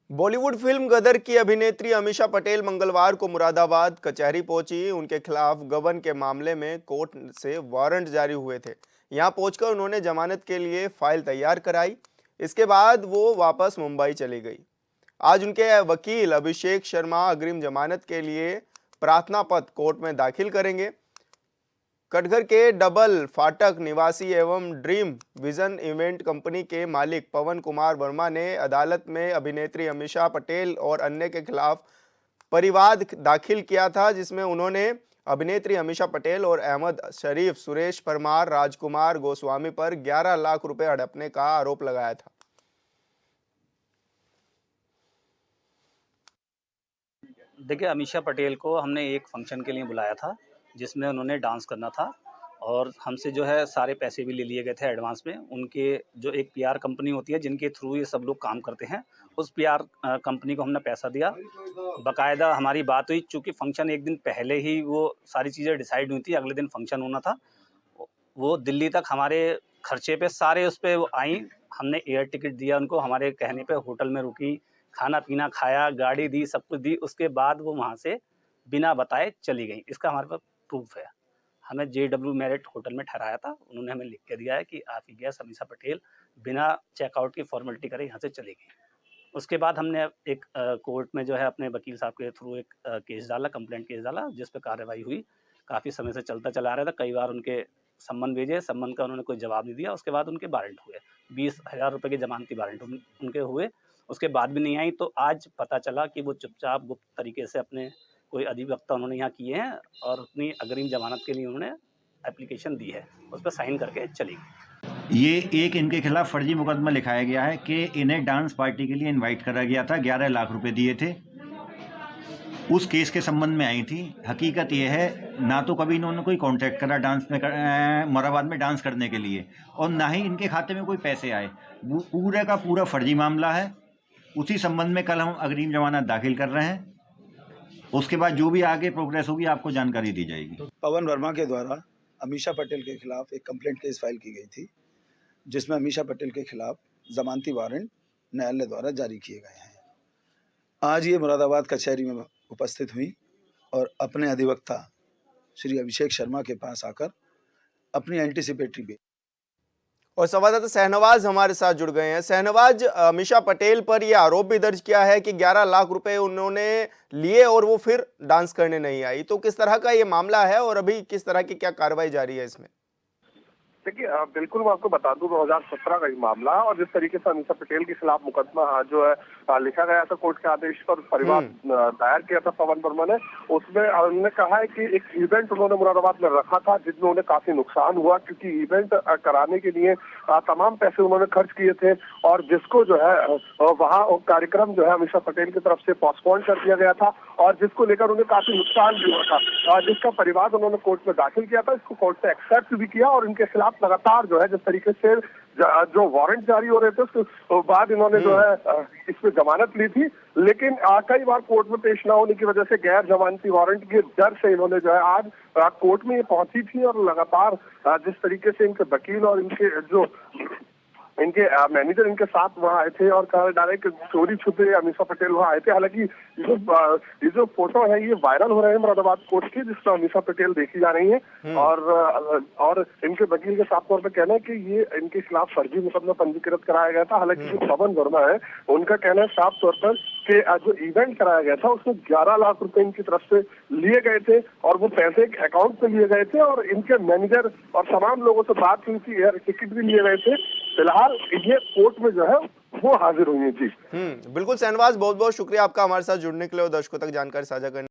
Bollywood film गदर की अभिनेत्री अमीषा पटेल मंगलवार को मुरादाबाद कचहरी पहुंची। उनके खिलाफ गबन के मामले में कोर्ट से वारंट जारी हुए थे। यहां पहुंचकर उन्होंने जमानत के लिए फाइल तैयार कराई। इसके बाद वो वापस मुंबई चली गई। आज उनके वकील अभिषेक शर्मा अग्रिम जमानत के लिए प्रार्थना पत्र कोर्ट में दाखिल करेंगे। कटघर के डबल फाटक निवासी एवं ड्रीम विजन इवेंट कंपनी के मालिक पवन कुमार वर्मा ने अदालत में अभिनेत्री अमीषा पटेल और अन्य के खिलाफ परिवाद दाखिल किया था, जिसमें उन्होंने अभिनेत्री अमीषा पटेल और अहमद शरीफ, सुरेश परमार, राजकुमार गोस्वामी पर 11 लाख रुपए हड़पने का आरोप लगाया था। देखिए, अमीषा पटेल को हमने एक फंक्शन के लिए बुलाया था, जिसमें उन्होंने डांस करना था और हमसे जो है सारे पैसे भी ले लिए गए थे एडवांस में। उनके जो एक पीआर कंपनी होती है, जिनके थ्रू ये सब लोग काम करते हैं, उस पीआर कंपनी को हमने पैसा दिया। बाकायदा हमारी बात हुई, चूँकि फंक्शन एक दिन पहले ही वो सारी चीज़ें डिसाइड हुई थी, अगले दिन फंक्शन होना था। वो दिल्ली तक हमारे खर्चे पे सारे उस पे वो आईं। हमने एयर टिकट दिया उनको, हमारे कहने पे होटल में रुकी, खाना-पीना खाया, गाड़ी दी, सब कुछ दी। उसके बाद वो वहाँ से बिना बताए चली गईं। इसका हमारे पास प्रूफ़ है। हमें जेडब्ल्यू मेरिट होटल में ठहराया था। उन्होंने हमें लिख के दिया है कि आपकी गेस्ट अमीषा पटेल बिना चेकआउट की फ़ॉर्मेलिटी करे यहाँ से चली गईं। उसके बाद हमने एक कोर्ट में जो है अपने वकील साहब के थ्रू एक केस डाला, कंप्लेंट केस डाला, जिस पे कार्रवाई हुई। काफ़ी समय से चलता चला आ रहा था। कई बार उनके सम्मन भेजे, सम्मन का उन्होंने कोई जवाब नहीं दिया। उसके बाद उनके वारंट हुए, 20,000 रुपए के ज़मानती वारंट उनके हुए। उसके बाद भी नहीं आई, तो आज पता चला कि वो चुपचाप गुप्त तरीके से अपने कोई अधिवक्ता उन्होंने यहाँ किए हैं और अपनी अग्रिम ज़मानत के लिए उन्होंने एप्लीकेशन दी है। उस पर साइन करके चली गई। ये एक इनके खिलाफ फर्जी मुकदमा लिखाया गया है कि इन्हें डांस पार्टी के लिए इनवाइट करा गया था, 11 लाख रुपए दिए थे। उस केस के संबंध में आई थी। हकीकत यह है, ना तो कभी इन्होंने कोई कांटेक्ट करा डांस में मुरादाबाद में डांस करने के लिए, और ना ही इनके खाते में कोई पैसे आए। वो पूरे का पूरा फर्जी मामला है। उसी संबंध में कल हम अग्रिम जमानत दाखिल कर रहे हैं। उसके बाद जो भी आगे प्रोग्रेस होगी आपको जानकारी दी जाएगी। पवन वर्मा के द्वारा अमीषा पटेल के खिलाफ एक कंप्लेंट केस फाइल की गई थी, जिसमें अमीषा पटेल के खिलाफ जमानती वारंट न्यायालय द्वारा जारी किए गए हैं। आज ये मुरादाबाद कचहरी में उपस्थित हुई और अपने अधिवक्ता श्री अभिषेक शर्मा के पास आकर अपनी एंटीसिपेटरी बेल। और संवाददाता शहनवाज हमारे साथ जुड़ गए हैं। शहनवाज, अमीषा पटेल पर यह आरोप भी दर्ज किया है कि 11 लाख रुपए उन्होंने लिए और वो फिर डांस करने नहीं आई, तो किस तरह का ये मामला है और अभी किस तरह की क्या कार्रवाई जारी है इसमें? देखिए, बिल्कुल मैं आपको बता दूं, 2017 का ही मामला है और जिस तरीके से अमीषा पटेल के खिलाफ मुकदमा जो है लिखा गया था कोर्ट के आदेश पर, परिवाद दायर किया था पवन वर्मा ने, उसमें उन्होंने कहा है कि एक इवेंट उन्होंने मुरादाबाद में रखा था, जिसमें उन्हें काफी नुकसान हुआ, क्योंकि इवेंट कराने के लिए तमाम पैसे उन्होंने खर्च किए थे और जिसको जो है वहाँ कार्यक्रम जो है अमीषा पटेल की तरफ से पोस्टपोन कर दिया गया था और जिसको लेकर उन्हें काफी नुकसान भी हुआ था, जिसका परिवाद उन्होंने कोर्ट में दाखिल किया था। इसको कोर्ट से एक्सेप्ट भी किया और इनके खिलाफ लगातार जो है जिस तरीके से जो वारंट जारी हो रहे थे उसके बाद इन्होंने जो है इस पे जमानत ली थी, लेकिन कई बार कोर्ट में पेश न होने की वजह से गैर जमानती वारंट के डर से इन्होंने जो है आज कोर्ट में ये पहुंची थी और लगातार जिस तरीके से इनके वकील और इनके जो इनके मैनेजर इनके साथ वहाँ आए थे और कहा डायरेक्ट चोरी छुपे अमीषा पटेल वहाँ आए थे। हालांकि ये जो फोटो है ये वायरल हो रहे हैं मुरादाबाद कोर्ट के, जिसमें अमीषा पटेल देखी जा रही हैं और इनके वकील के साफ तौर पर कहना है कि ये इनके खिलाफ फर्जी मुकदमा पंजीकृत कराया गया था। हालांकि जो पवन वर्मा है उनका कहना है साफ तौर पर कि जो इवेंट कराया गया था उसमें 11 लाख रुपए इनकी तरफ से लिए गए थे और वो पैसे अकाउंट पे लिए गए थे और इनके मैनेजर और तमाम लोगों से बात हुई थी, एयर टिकट भी लिए गए थे। फिलहाल ये कोर्ट में जो है वो हाजिर हुई है। जी बिल्कुल शहनवाज, बहुत बहुत शुक्रिया आपका हमारे साथ जुड़ने के लिए और दर्शकों तक जानकारी साझा करने